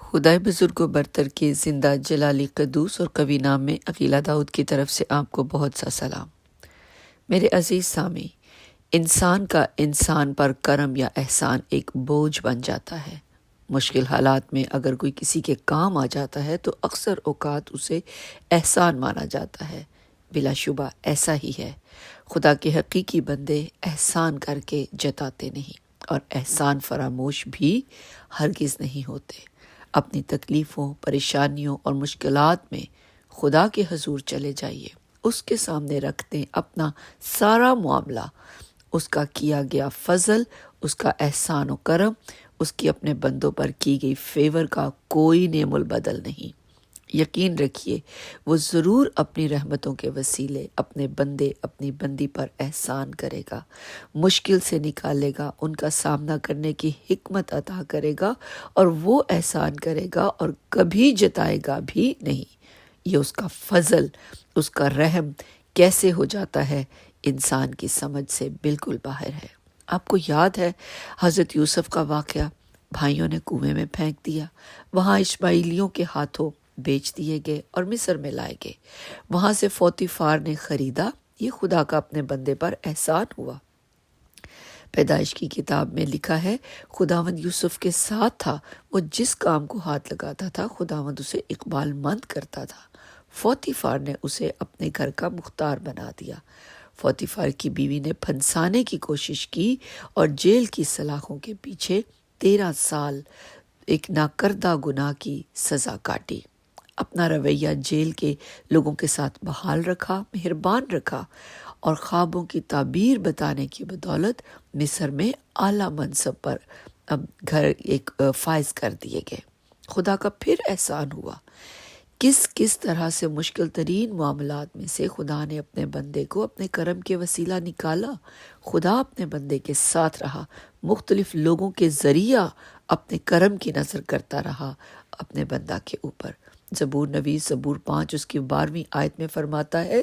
خدائے بزرگ و برتر کے زندہ جلالی قدوس اور کوی نام میں عقیلہ داؤد کی طرف سے آپ کو بہت سا سلام۔ میرے عزیز سامی، انسان کا انسان پر کرم یا احسان ایک بوجھ بن جاتا ہے۔ مشکل حالات میں اگر کوئی کسی کے کام آ جاتا ہے تو اکثر اوقات اسے احسان مانا جاتا ہے۔ بلا شبہ ایسا ہی ہے۔ خدا کے حقیقی بندے احسان کر کے جتاتے نہیں، اور احسان فراموش بھی ہرگز نہیں ہوتے۔ اپنی تکلیفوں، پریشانیوں اور مشکلات میں خدا کے حضور چلے جائیے، اس کے سامنے رکھ دیں اپنا سارا معاملہ، اس کا کیا گیا فضل، اس کا احسان و کرم، اس کی اپنے بندوں پر کی گئی فیور کا کوئی نعم البدل نہیں۔ یقین رکھیے وہ ضرور اپنی رحمتوں کے وسیلے اپنے بندے اپنی بندی پر احسان کرے گا، مشکل سے نکالے گا، ان کا سامنا کرنے کی حکمت عطا کرے گا، اور وہ احسان کرے گا اور کبھی جتائے گا بھی نہیں۔ یہ اس کا فضل، اس کا رحم کیسے ہو جاتا ہے انسان کی سمجھ سے بالکل باہر ہے۔ آپ کو یاد ہے حضرت یوسف کا واقعہ؟ بھائیوں نے کنویں میں پھینک دیا، وہاں اسماعیلیوں کے ہاتھوں بیچ دیے گئے اور مصر میں لائے گئے، وہاں سے پوتیفار نے خریدا۔ یہ خدا کا اپنے بندے پر احسان ہوا۔ پیدائش کی کتاب میں لکھا ہے خداوند یوسف کے ساتھ تھا، وہ جس کام کو ہاتھ لگاتا تھا خداوند اسے اقبال مند کرتا تھا۔ پوتیفار نے اسے اپنے گھر کا مختار بنا دیا۔ پوتیفار کی بیوی نے پھنسانے کی کوشش کی اور جیل کی سلاخوں کے پیچھے 13 سال ایک ناکردہ گناہ کی سزا کاٹی۔ اپنا رویہ جیل کے لوگوں کے ساتھ بحال رکھا، مہربان رکھا، اور خوابوں کی تعبیر بتانے کی بدولت مصر میں اعلیٰ منصب پر گھر ایک فائز کر دیے گئے۔ خدا کا پھر احسان ہوا۔ کس طرح سے مشکل ترین معاملات میں سے خدا نے اپنے بندے کو اپنے کرم کے وسیلہ نکالا۔ خدا اپنے بندے کے ساتھ رہا، مختلف لوگوں کے ذریعہ اپنے کرم کی نظر کرتا رہا اپنے بندہ کے اوپر۔ زبور نویس زبور 5 اس کی 12ویں آیت میں فرماتا ہے،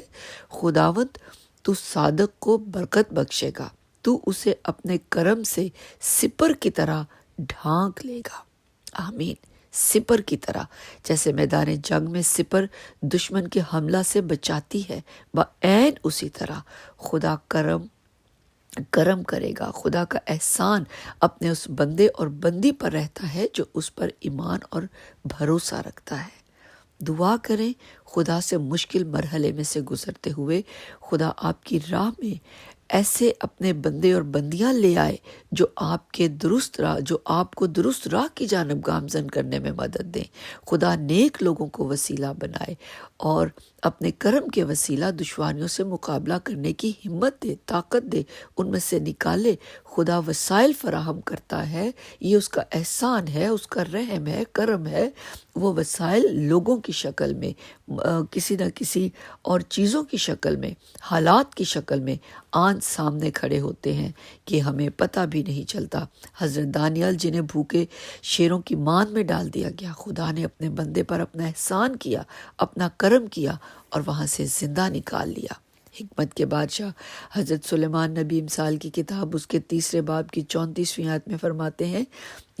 خداوند تو صادق کو برکت بخشے گا، تو اسے اپنے کرم سے سپر کی طرح ڈھانک لے گا۔ آمین۔ سپر کی طرح، جیسے میدان جنگ میں سپر دشمن کے حملہ سے بچاتی ہے، بعین اسی طرح خدا کرم کرے گا۔ خدا کا احسان اپنے اس بندے اور بندی پر رہتا ہے جو اس پر ایمان اور بھروسہ رکھتا ہے۔ دعا کریں خدا سے مشکل مرحلے میں سے گزرتے ہوئے خدا آپ کی راہ میں ایسے اپنے بندے اور بندیاں لے آئے جو آپ کو درست راہ کی جانب گامزن کرنے میں مدد دیں۔ خدا نیک لوگوں کو وسیلہ بنائے اور اپنے کرم کے وسیلہ دشواریوں سے مقابلہ کرنے کی ہمت دے، طاقت دے، ان میں سے نکالے۔ خدا وسائل فراہم کرتا ہے، یہ اس کا احسان ہے، اس کا رحم ہے، کرم ہے۔ وہ وسائل لوگوں کی شکل میں، کسی نہ کسی اور چیزوں کی شکل میں، حالات کی شکل میں آن سامنے کھڑے ہوتے ہیں کہ ہمیں پتہ بھی نہیں چلتا۔ حضرت دانیال جنہیں بھوکے شیروں کی مان میں ڈال دیا گیا، خدا نے اپنے بندے پر اپنا احسان کیا، اپنا کرم کیا اور وہاں سے زندہ نکال لیا۔ حکمت کے بادشاہ حضرت سلیمان نبی امثال کی کتاب اس کے 3 باب کی 34ویں آیت میں فرماتے ہیں،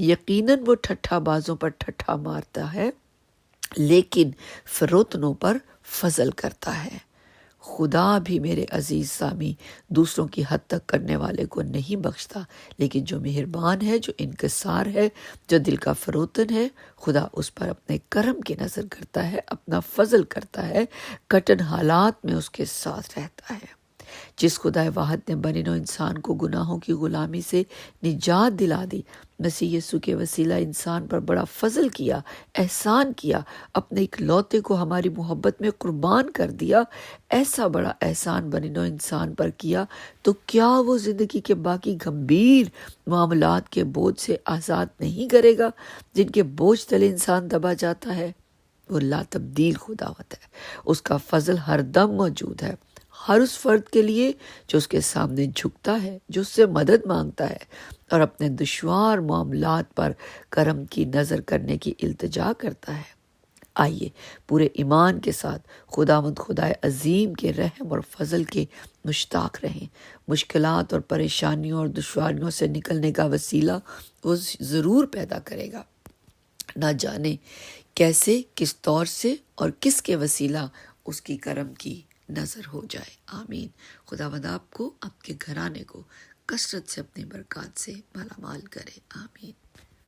یقیناً وہ ٹھٹھا بازوں پر ٹھٹھا مارتا ہے لیکن فروتنوں پر فضل کرتا ہے۔ خدا بھی میرے عزیز سامی دوسروں کی حد تک کرنے والے کو نہیں بخشتا، لیکن جو مہربان ہے، جو انکسار ہے، جو دل کا فروتن ہے، خدا اس پر اپنے کرم کی نظر کرتا ہے، اپنا فضل کرتا ہے، کٹن حالات میں اس کے ساتھ رہتا ہے۔ جس خدائے واحد نے بنی نوع انسان کو گناہوں کی غلامی سے نجات دلا دی، مسیح یسوع کے وسیلہ انسان پر بڑا فضل کیا، احسان کیا، اپنے اکلوتے کو ہماری محبت میں قربان کر دیا، ایسا بڑا احسان بنی نوع انسان پر کیا، تو کیا وہ زندگی کے باقی گمبھیر معاملات کے بوجھ سے آزاد نہیں کرے گا جن کے بوجھ تلے انسان دبا جاتا ہے؟ وہ لا تبدیل خداوت ہے، اس کا فضل ہر دم موجود ہے، ہر اس فرد کے لیے جو اس کے سامنے جھکتا ہے، جو اس سے مدد مانگتا ہے اور اپنے دشوار معاملات پر کرم کی نظر کرنے کی التجا کرتا ہے۔ آئیے پورے ایمان کے ساتھ خداوند خدائے عظیم کے رحم اور فضل کے مشتاق رہیں۔ مشکلات اور پریشانیوں اور دشواریوں سے نکلنے کا وسیلہ وہ ضرور پیدا کرے گا۔ نہ جانے کیسے، کس طور سے اور کس کے وسیلہ اس کی کرم کی نظر ہو جائے۔ آمین۔ خداوند آپ کو، آپ کے گھرانے کو کثرت سے اپنی برکات سے مالا مال کرے۔ آمین۔